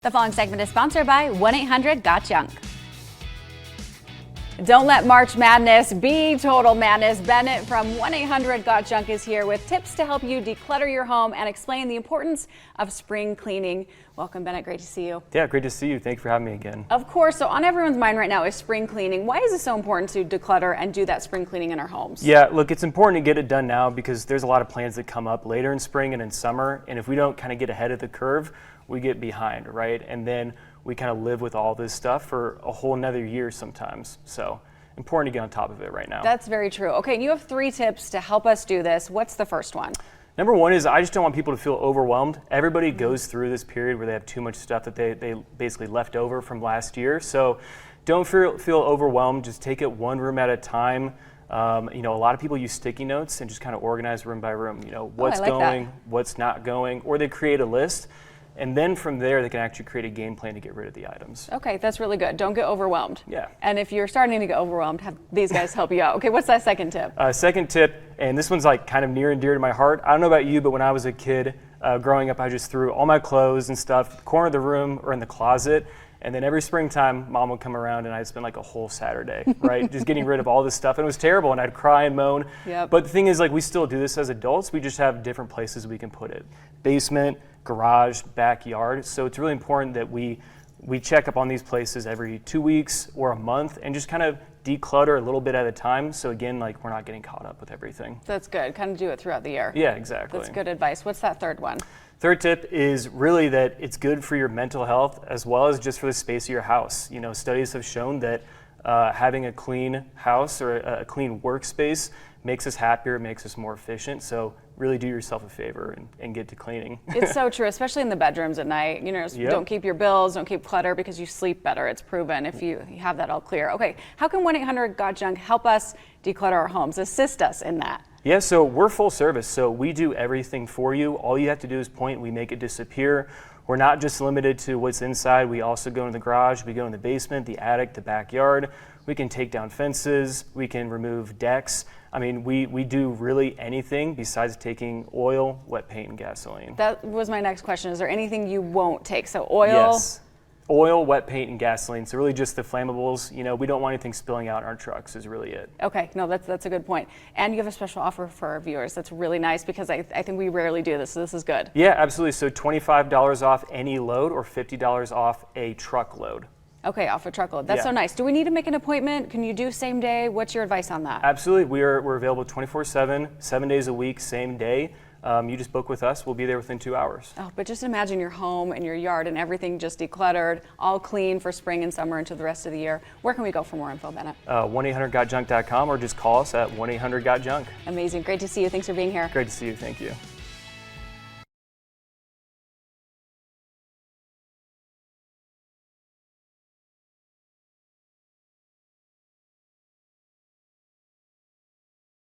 The following segment is sponsored by 1-800-GOT-JUNK. Don't let March Madness be total madness. Bennet from 1-800-GOT-JUNK is here with tips to help you declutter your home and explain the importance of spring cleaning. Welcome, Bennet. Great to see you. Yeah, great to see you. Thank you for having me again. Of course. So on everyone's mind right now is spring cleaning. Why is it so important to declutter and do that spring cleaning in our homes? Yeah, look, it's important to get it done now because there's a lot of plans that come up later in spring and in summer. And if we don't kind of get ahead of the curve, we get behind, right? And then we kind of live with all this stuff for a whole another year sometimes. So important to get on top of it right now. That's very true. Okay, and you have 3 tips to help us do this. What's the first one? Number 1 is I just don't want people to feel overwhelmed. Everybody goes through this period where they have too much stuff that they basically left over from last year. So don't feel overwhelmed. Just take it one room at a time. A lot of people use sticky notes and just kind of organize room by room. What's going, what's not going, or they create a list. And then from there, they can actually create a game plan to get rid of the items. Okay, that's really good. Don't get overwhelmed. Yeah. And if you're starting to get overwhelmed, have these guys help you out. Okay, what's that second tip? Second tip, and this one's like kind of near and dear to my heart. I don't know about you, but when I was a kid, growing up, I just threw all my clothes and stuff in the corner of the room or in the closet. And then every springtime, Mom would come around and I'd spend like a whole Saturday, right? Just getting rid of all this stuff. And it was terrible and I'd cry and moan. Yep. But the thing is, like, we still do this as adults. We just have different places we can put it. Basement, garage, backyard. So it's really important that we check up on these places every 2 weeks or a month and just kind of declutter a little bit at a time. So again, like, we're not getting caught up with everything. That's good. Kind of do it throughout the year. Yeah, exactly. That's good advice. What's that third one? Third tip is really that it's good for your mental health as well as just for the space of your house. Studies have shown that having a clean house or a clean workspace makes us happier, makes us more efficient. So really do yourself a favor and get to cleaning. It's so true, especially in the bedrooms at night. Yep. Don't keep your bills, don't keep clutter because you sleep better. It's proven if you have that all clear. Okay, how can 1-800-GOT-JUNK help us declutter our homes, assist us in that? Yeah, so we're full service, so we do everything for you. All you have to do is point, we make it disappear. We're not just limited to what's inside. We also go in the garage, we go in the basement, the attic, the backyard. We can take down fences, we can remove decks. I mean, we do really anything besides taking oil, wet paint, and gasoline. That was my next question. Is there anything you won't take? So oil? Yes. Oil, wet paint, and gasoline. So really just the flammables. We don't want anything spilling out in our trucks is really it. Okay, no, that's a good point. And you have a special offer for our viewers. That's really nice because I think we rarely do this, so this is good. Yeah, absolutely. So $25 off any load or $50 off a truckload. Okay, off a truckload. That's so nice. Do we need to make an appointment? Can you do same day? What's your advice on that? Absolutely. We're available 24/7, 7 days a week, same day. You just book with us. We'll be there within 2 hours. Oh, but just imagine your home and your yard and everything just decluttered, all clean for spring and summer into the rest of the year. Where can we go for more info, Bennet? 1-800-GOT-JUNK.com or just call us at 1-800-GOT-JUNK. Amazing. Great to see you. Thanks for being here. Great to see you. Thank you.